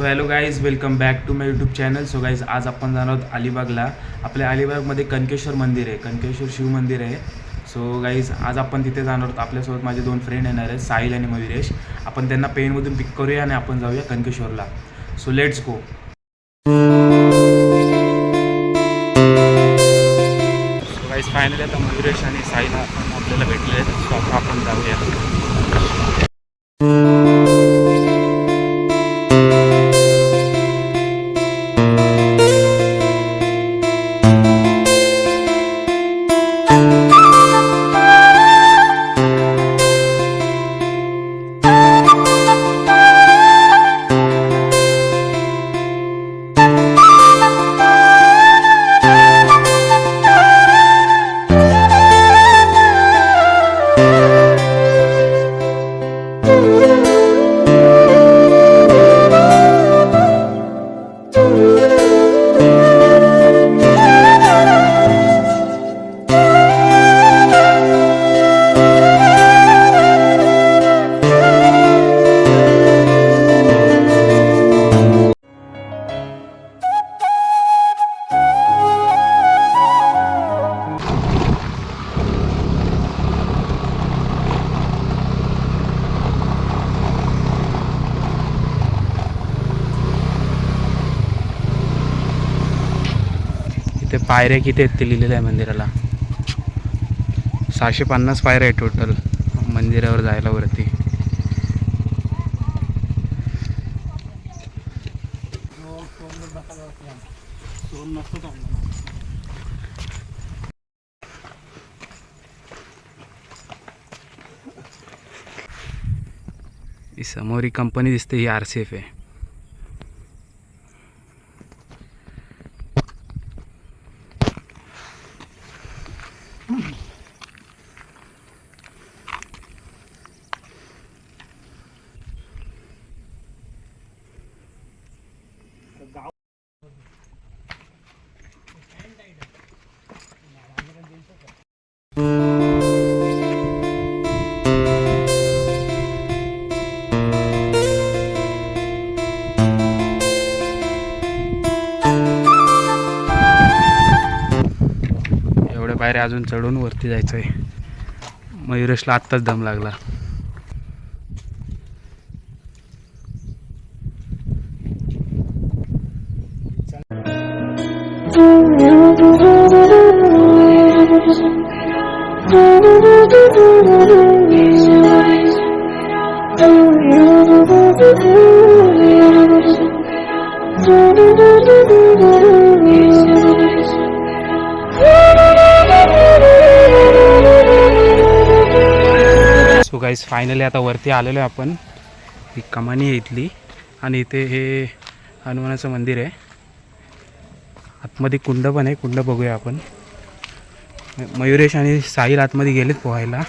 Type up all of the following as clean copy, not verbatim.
So hello guys, welcome back to my YouTube channel. So guys, आज आपण जाणार आहोत अलिबागला. आपल्या अलिबागमध्ये कनकेश्वर मंदिर आहे, कनकेश्वर शिव मंदिर आहे. सो गाईज, आज आपण तिथे जाणार आहोत. आपल्यासोबत माझे 2 फ्रेंड येणार आहेत, साहिल आणि मयुरेश. आपण त्यांना पेनमधून पिक करूया आणि आपण जाऊया कनकेश्वरला. So let's go. So guys, finally आता मयुरेश आणि साहिल आपल्याला भेटले आहेत. सो आता आपण जाऊया. ते पायऱ्या किती आहेत ते लिहिलेलं आहे मंदिराला. 650 पायऱ्या आहे टोटल मंदिरावर जायला वरती. ही समोर ही कंपनी दिसते, ही RCF आहे. एवढ्या पायऱ्या अजून चढून वरती जायचं आहे. मयुरेशला आत्ताच दम लागला. सो गाईज, फायनली आता वरती आलेलो आहे आपण. ही कमानी आहे इथली आणि इथे हे हनुमानाचं मंदिर आहे. आतमध्ये कुंड पण आहे, कुंड बघूया आपण. मयुरेश आणि साहिल आतमध्ये गेलेत पोहायला.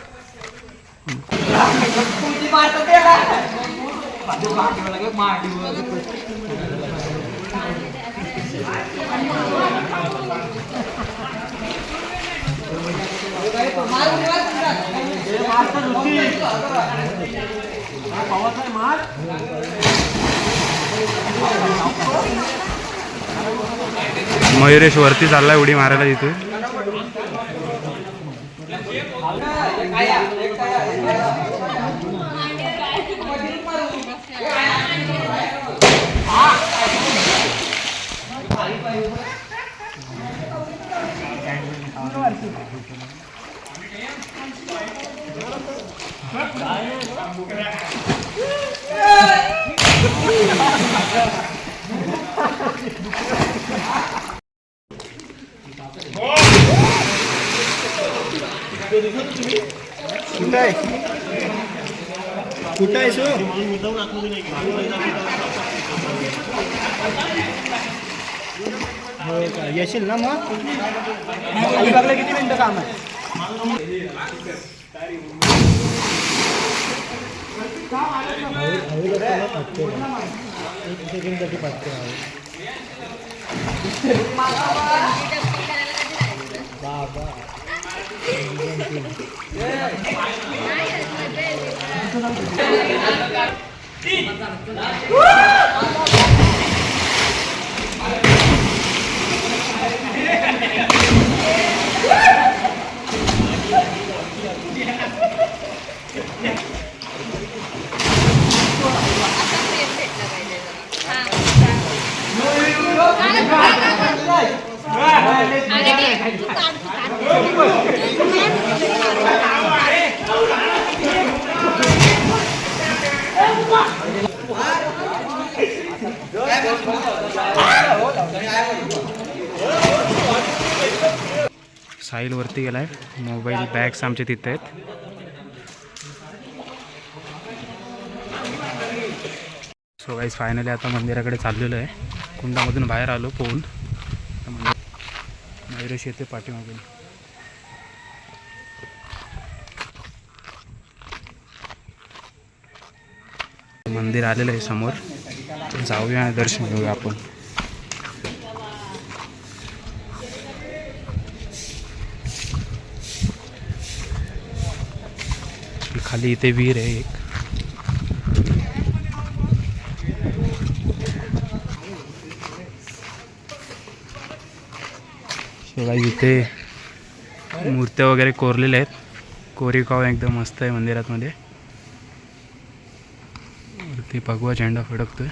मयुरेश वरती चाललाय उडी मारायला तिथे. कुठं आहे सो? येशील ना मग? अलिबागला किती मिनिटं काम आहे? साहिल वरती गेलाय. मोबाईल बॅग्स आमचे तिथे आहेत. सो गाईज फायनली आता मंदिराकडे चाललेलो आहे. कुंडामधून बाहेर आलो पोहून. मयुरेश येते पाठीमागून. मंदिर आलेलं आहे समोर. जाऊया आणि दर्शन घेऊया आपण. खाली इथे विहीर आहे एक. इथे मूर्त्या वगैरे कोरलेल्या आहेत. कोरीवकाम एकदम मस्त आहे मंदिरात मध्ये. वरती भगवा झेंडा फडकतोय.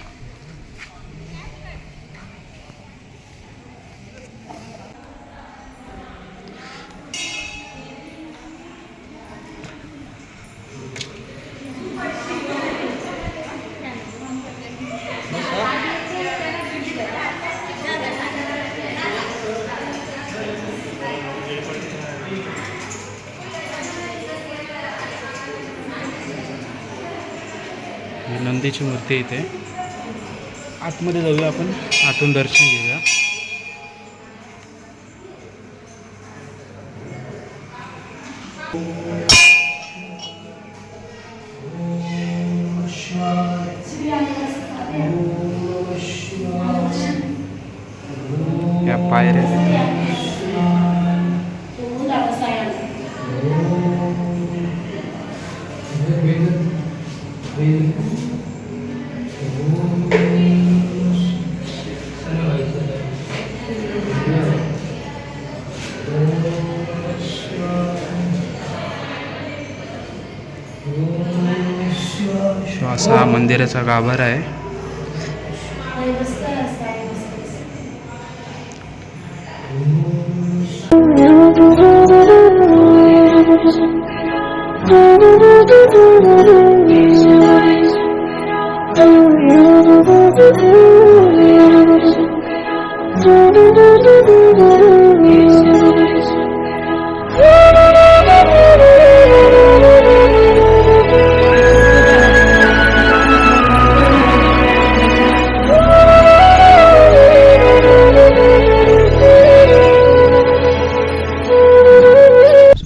नंदीची मूर्ती इथे. आतमध्ये जाऊया आपण. आतून दर्शन घेऊया. या पायऱ्या असा मंदिराचा गाभारा आहे.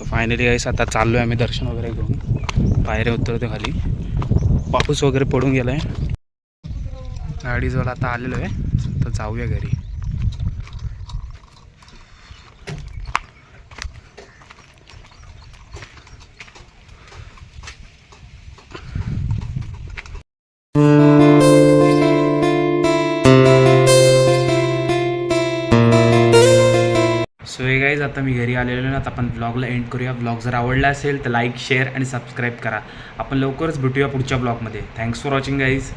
फायनली गाईस आता चाललो आहे आम्ही दर्शन वगैरे घेऊन. पायऱ्या उतरतो खाली. पाऊस वगैरे पडून गेला आहे. गाडीजवळ आता आलेलो आहे. तर जाऊया घरी. सो हे गाईज आता मी घरी आलेलो ना. आता आपण ब्लॉगला एंड करूया. ब्लॉग जर आवडला असेल तर लाईक शेअर आणि सबस्क्राईब करा. आपण लवकरच भेटूया पुढच्या ब्लॉगमध्ये. Thanks for watching guys.